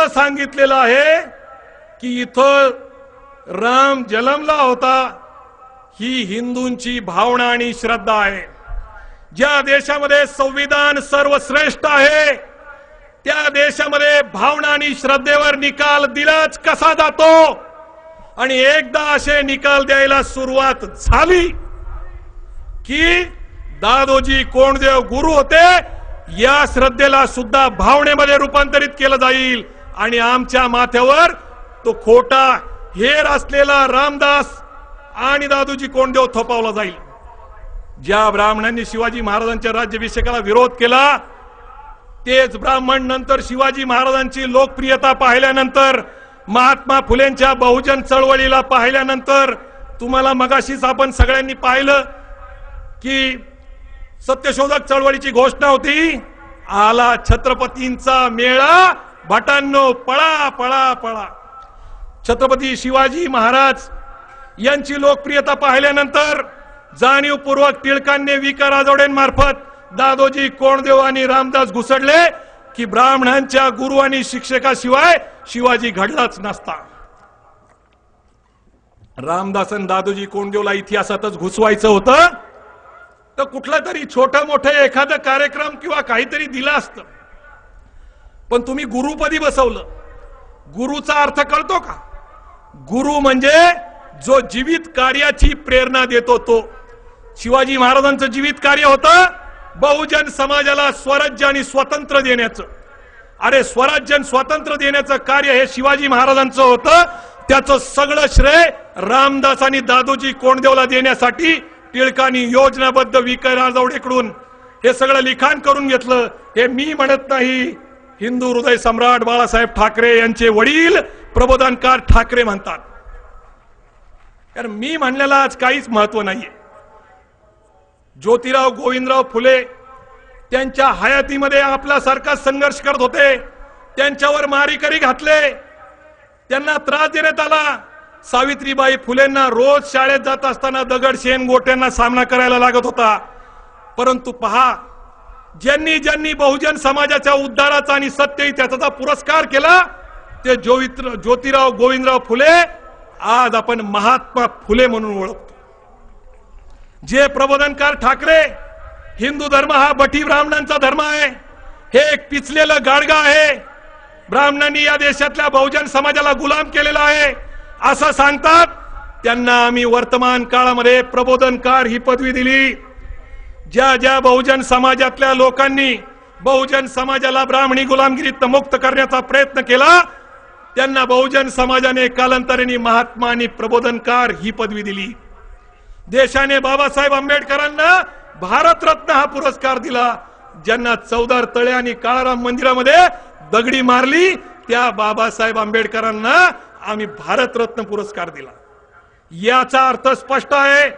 सांगितलेलं आहे की इथं राम जन्मला होता, ही हिंदूंची भावना आणि श्रद्धा आहे। ज्या देशामध्ये संविधान सर्वश्रेष्ठ आहे त्या देशामध्ये भावना आणि श्रद्धेवर निकाल दिलाच कसा जातो। आणि एकदा असे निकाल द्यायला सुरुवात झाली की दादोजी कोंडदेव गुरु होते, या श्रद्धेला सुद्धा भावनेमध्ये रूपांतरित केलं जाईल आणि आमच्या माथ्यावर तो खोटा हेर असलेला रामदास आणि दादोजी कोंडदेव थोपवला जाईल। ज्या ब्राह्मणांनी शिवाजी महाराजांच्या राज्याभिषेकाला विरोध केला तेच ब्राह्मण नंतर शिवाजी महाराजांची लोकप्रियता पाहिल्यानंतर, महात्मा फुलेंच्या बहुजन चळवळीला पाहिल्यानंतर, तुम्हाला मगाशीच आपण सगळ्यांनी पाहिलं की सत्यशोधक चळवळीची घोषणा होती, आला छत्रपतींचा मेळा, भटांनो पळा पळा पळा। छत्रपती शिवाजी महाराज यांची लोकप्रियता पाहिल्यानंतर जाणीवपूर्वक टिळकांनी विका राजवडेंमार्फत दादोजी कोंडदेव आणि रामदास घुसडले की ब्राह्मणांच्या गुरु आणि शिक्षकाशिवाय शिवाजी घडलाच नसता। रामदास आणि दादोजी कोंडदेवला इतिहासातच घुसवायचं होतं तर कुठला तरी छोटा मोठा एखादा कार्यक्रम किंवा काहीतरी दिला असतं, पण तुम्ही गुरुपदी बसवलं। गुरुचा अर्थ कळतो का? गुरु म्हणजे जो जीवित कार्याची प्रेरणा देतो तो। शिवाजी महाराजांचं जीवित कार्य होतं बहुजन समाजाला स्वराज्य आणि स्वातंत्र्य देण्याचं। अरे स्वराज्य आणि स्वातंत्र्य देण्याचं कार्य हे शिवाजी महाराजांचं होतं, त्याचं सगळं श्रेय रामदास आणि दादोजी कोंडदेवला देण्यासाठी टिळकांनी योजनाबद्ध विका राजवडेकडून हे सगळं लिखाण करून घेतलं। हे मी म्हणत नाही, हिंदू हृदय सम्राट बाळासाहेब ठाकरे यांचे वडील प्रबोधनकार ठाकरे म्हणतात। कारण मी म्हणलेला आज काहीच महत्व नाहीये। ज्योतिराव गोविंदराव फुले त्यांच्या हयातीमध्ये आपल्यासारखा संघर्ष करत होते, त्यांच्यावर मारेकरी घातले, त्यांना त्रास देण्यात आला। सावित्रीबाई फुलेंना रोज शाळेत जात असताना दगडशेन गोट्यांना सामना करायला लागत होता। परंतु पहा, ज्यांनी ज्यांनी बहुजन समाजाच्या उद्धाराचा आणि सत्यहिताचा पुरस्कार केला ते ज्योतिराव गोविंदराव फुले आज आपण महात्मा फुले म्हणून ओळखतो। जे प्रबोधनकार ठाकरे, हिंदू धर्म हा बठी ब्राह्मणांचा धर्म आहे, हे एक पिचलेलं गाडगा आहे, ब्राह्मणांनी या देशातल्या बहुजन समाजाला गुलाम केलेला आहे असं सांगतात, त्यांना आम्ही वर्तमान काळामध्ये प्रबोधनकार ही पदवी दिली। ज्या ज्या बहुजन समाजातल्या लोकांनी बहुजन समाजाला ब्राह्मणी गुलामगिरीत मुक्त करण्याचा प्रयत्न केला त्यांना बहुजन समाजाने कालांतराने महात्मा आणि प्रबोधनकार ही पदवी दिली। देशाने बाबासाहेब आंबेडकरांना भारतरत्न हा पुरस्कार दिला। ज्यांना चौदार तळे आणि काळाराम मंदिरामध्ये दगडी मारली त्या बाबासाहेब आंबेडकरांना आम्ही भारतरत्न पुरस्कार दिला। याचा अर्थ स्पष्ट आहे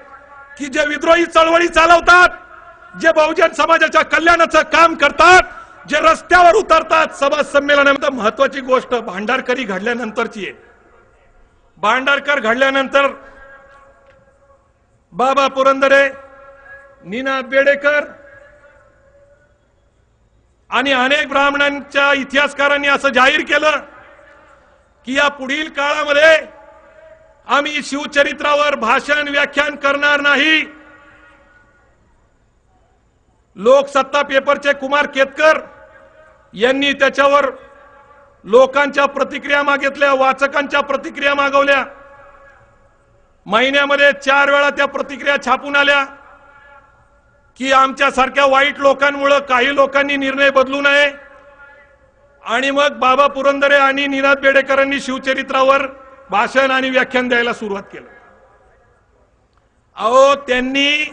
की जे विद्रोही चळवळी चालवतात, जे बहुजन समाजाच्या कल्याणाचं काम करतात, जे रस्त्यावर उतरतात, सभा संमेलनामध्ये महत्वाची गोष्ट भांडारकरी घडल्यानंतरची आहे। भांडारकर घडल्यानंतर बाबा पुरंदरे, निनाद बेडेकर आणि अनेक ब्राह्मणांच्या इतिहासकारांनी असं जाहीर केलं की या पुढील काळामध्ये आम्ही शिवचरित्रावर भाषण व्याख्यान करणार नाही। लोकसत्ता पेपरचे कुमार केतकर यांनी त्याच्यावर लोकांच्या प्रतिक्रिया मागितल्या, वाचकांच्या प्रतिक्रिया मागवल्या। महिन्यामध्ये 4 वेळा त्या प्रतिक्रिया छापून आल्या की आमच्यासारख्या वाईट लोकांमुळे काही लोकांनी निर्णय बदलू नये। आणि मग बाबा पुरंदरे आणि निनाद बेडेकरांनी शिवचरित्रावर भाषण आणि व्याख्यान द्यायला सुरुवात केलं। अहो, त्यांनी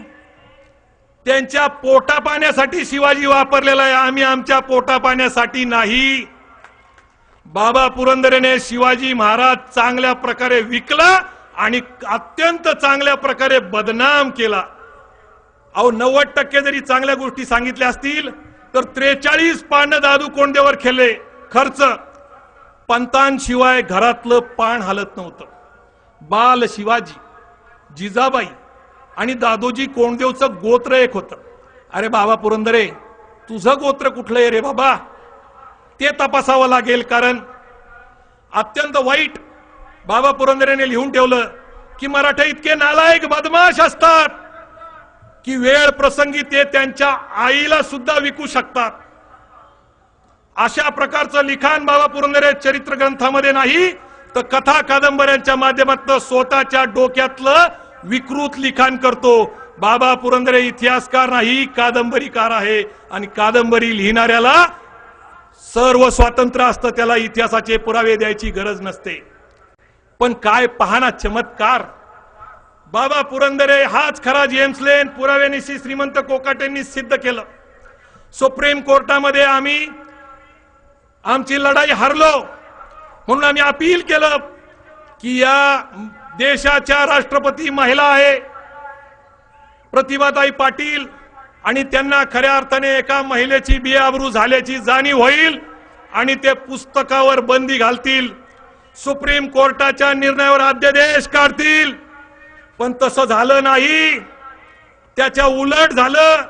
त्यांच्या पोटा पाण्यासाठी शिवाजी वापरलेला आहे, आम्ही आमच्या पोटा पाण्यासाठी नाही। बाबा पुरंदरेने शिवाजी महाराज चांगल्या प्रकारे विकला आणि अत्यंत चांगल्या प्रकारे बदनाम केला। अहो, 90% जरी चांगल्या गोष्टी सांगितल्या असतील तर 43 पान दादू कोंडदेवर खेळले। खर्च पंतांशिवाय घरातलं पान हलत नव्हतं। बाल शिवाजी, जिजाबाई आणि दादोजी कोंडदेवचं गोत्र एक होतं। अरे बाबा पुरंदरे, तुझं गोत्र कुठलं आहे रे बाबा? ते तपासावं लागेल, कारण अत्यंत वाईट बाबा पुरंदरेने लिहून ठेवलं की मराठे इतके नालायक बदमाश असतात की वेळ प्रसंगी ते त्यांच्या आईला सुद्धा विकू शकतात. अशा प्रकारचं लिखाण बाबा पुरंदरे चरित्र ग्रंथामध्ये नाही तर कथा कादंबऱ्यांच्या माध्यमातून स्वतःच्या डोक्यातलं विकृत लिखाण करतो. बाबा पुरंदरे इतिहासकार नाही, कादंबरीकार आहे. आणि कादंबरी लिहिणाऱ्याला सर्व स्वातंत्र्य असतं, त्याला इतिहासाचे पुरावे द्यायची गरज नसते. पण काय पहाना चमत्कार, बाबा पुरंदरे हाच खरा जेम्स लेन पुराव्यानिशी श्रीमंत कोकाटेंनी सिद्ध केलं. सुप्रीम कोर्टामध्ये आम्ही आमची लढाई हरलो म्हणून आम्ही अपील केलं की या देशाच्या राष्ट्रपती महिला आहे प्रतिभाताई पाटील आणि त्यांना खऱ्या अर्थाने एका महिलेची बेआबरू झाल्याची जाणीव होईल आणि ते पुस्तकावर बंदी घालतील, सुप्रीम कोर्टाच्या निर्णयावर अध्यादेश काढतील. पण तसं झालं नाही, त्याच्या उलट झालं.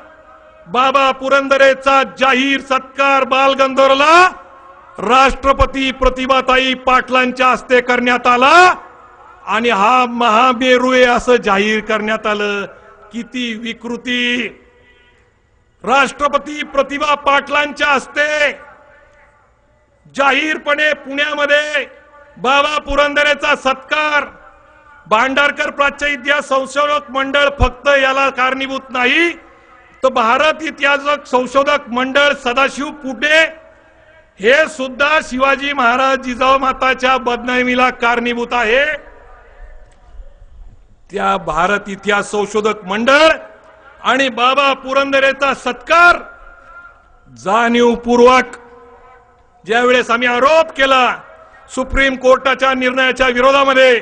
बाबा पुरंदरेचा जाहीर सत्कार बालगंधर्वला राष्ट्रपती प्रतिभाताई पाटलांच्या हस्ते करण्यात आला आणि हा महामेरू आहे असं जाहीर करण्यात आलं. किती विकृती. राष्ट्रपती प्रतिभा पाटलांच्या हस्ते जाहीरपणे पुण्यामध्ये बाबा पुरंदरेचा सत्कार. भांडारकर प्राच्य इतिहास संशोधक मंडळ फक्त याला कारणीभूत नाही तर भारत इतिहास संशोधक मंडळ सदाशिव पुटे हे सुद्धा शिवाजी महाराज जिजाऊ माताच्या बदनामीला कारणीभूत आहे. त्या भारत इतिहास संशोधक मंडळ आणि बाबा पुरंदरेचा सत्कार जाणीवपूर्वक ज्यावेळेस आम्ही आरोप केला सुप्रीम कोर्टाच्या निर्णयाच्या विरोधामध्ये,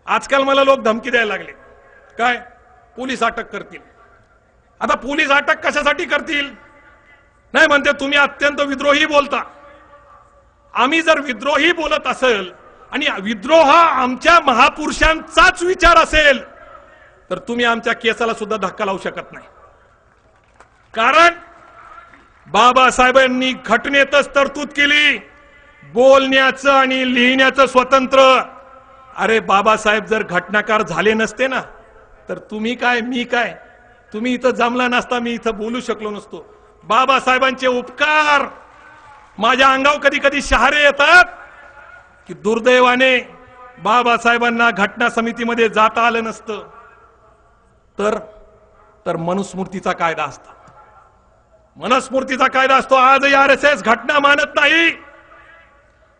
आजकाल मला लोक धमकी द्यायला लागले, काय पोलीस अटक करतील. आता पोलीस अटक कशासाठी करतील? नाही म्हणते तुम्ही अत्यंत विद्रोही बोलता. आम्ही जर विद्रोही बोलत असेल आणि विद्रोह आमच्या महापुरुषांचाच विचार असेल तर तुम्ही आमच्या केसाला सुद्धा धक्का लावू शकत नाही. कारण बाबासाहेबांनी घटनेतच तरतूद केली बोलण्याचं आणि लिहिण्याचं स्वातंत्र्य. अरे बाबासाहेब जर घटनाकार झाले नसते ना तर तुम्ही काय मी काय, तुम्ही इथं जमला नसता, मी इथं बोलू शकलो नसतो. बाबासाहेबांचे उपकार माझ्या अंगावर कधी कधी शहारे येतात की दुर्दैवाने बाबासाहेबांना घटना समितीमध्ये जाता आलं नसतं तर मनुस्मृतीचा कायदा असता. मनुस्मृतीचा कायदा असतो. आजही RSS घटना मानत नाही.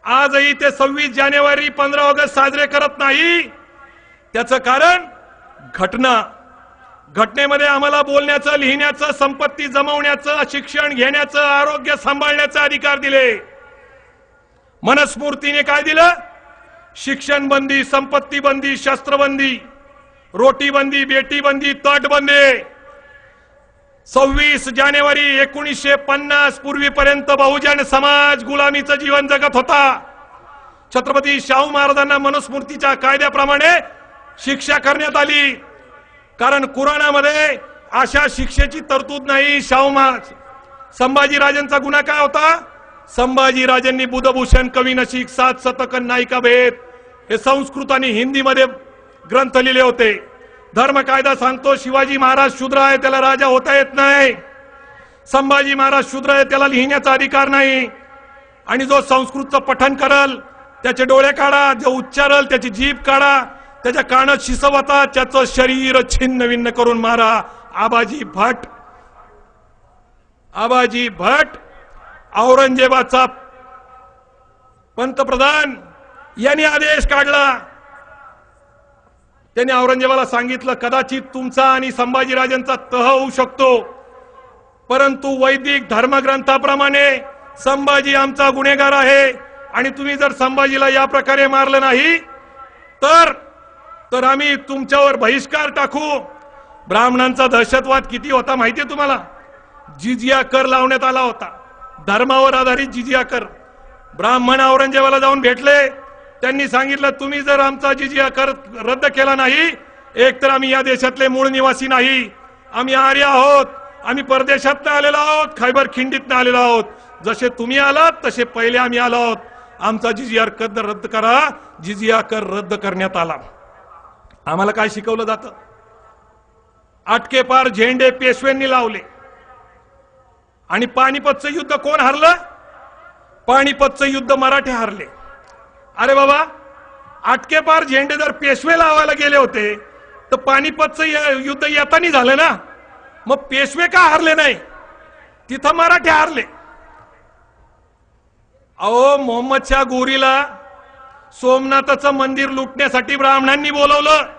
आजही ते 26 जानेवारी 15 ऑगस्ट साजरे करत नाही. त्याचं कारण घटनेमध्ये आम्हाला बोलण्याचं, लिहिण्याचं, संपत्ती जमवण्याचं, शिक्षण घेण्याचं, आरोग्य सांभाळण्याचा अधिकार दिले. मनुस्मृतीने काय दिलं? शिक्षण बंदी, संपत्ती बंदी, शस्त्रबंदी, रोटी बंदी, बेटी बंदी, तटबंदी. 26 जानेवारी 1950 पूर्वीपर्यंत बहुजन समाज गुलामीचं जीवन जगत होता. छत्रपती शाहू महाराजांना मनुस्मृतीच्या कायद्याप्रमाणे शिक्षा करण्यात आली. कारण कुराणामध्ये अशा शिक्षेची तरतूद नाही. संभाजीराजांचा गुन्हा काय होता? संभाजीराजांनी बुधभूषण, कवी नशीक, 7 शतक, नायिका भेद हे संस्कृत आणि हिंदीमध्ये ग्रंथ लिहिले होते. धर्म कायदा सांगतो शिवाजी महाराज शूद्र आहे, त्याला राजा होता येत नाही. संभाजी महाराज शूद्र आहे, त्याला लिहिण्याचा अधिकार नाही. आणि जो संस्कृतचं पठण करल त्याचे डोळे काढा, जो उच्चारल त्याची जीभ काढा, त्याच्या कानात शिसवता, त्याचं शरीर छिन्न भिन्न करून मारा. आबाजी भट औरंगजेबाचा पंतप्रधान यांनी आदेश काढला. त्यांनी औरंगजेबाला सांगितलं कदाचित तुमचा आणि संभाजीराजांचा तह होऊ शकतो, परंतु वैदिक धर्मग्रंथाप्रमाणे संभाजी आमचा गुन्हेगार आहे आणि तुम्ही जर संभाजीला या प्रकारे मारलं नाही तर आम्ही तुमच्यावर बहिष्कार टाकू. ब्राह्मणांचा दहशतवाद किती होता माहितीये तुम्हाला? जिजिया कर लावण्यात आला होता, धर्मावर आधारित जिजिया कर. ब्राह्मण औरंगजेबाला जाऊन भेटले, त्यांनी सांगितलं तुम्ही जर आमचा जिजिया कर रद्द केला नाही, एक तर आम्ही या देशातले मूळ निवासी नाही, आम्ही आर्य आहोत, आम्ही परदेशात आलेलो आहोत, खैबर खिंडीत आलेलो आहोत. जसे तुम्ही आलात तसे पहिले आम्ही आलो आहोत. आमचा जिजिया कर रद्द करा. जिजिया कर रद्द करण्यात आला. आम्हाला काय शिकवलं जातं? आटके पार झेंडे पेशव्यांनी लावले. आणि पानिपतचं युद्ध कोण हरलं? पानिपतचं युद्ध मराठे हरले. अरे बाबा, आटके पार झेंडे जर पेशवे लावायला गेले होते तर पानिपतचं युद्ध येतानी झालं ना. मग पेशवे का हरले नाही? तिथं मराठे हरले. अहो, मोहम्मदशाह गोरीला सोमनाथाचं मंदिर लुटण्यासाठी ब्राह्मणांनी बोलवलं.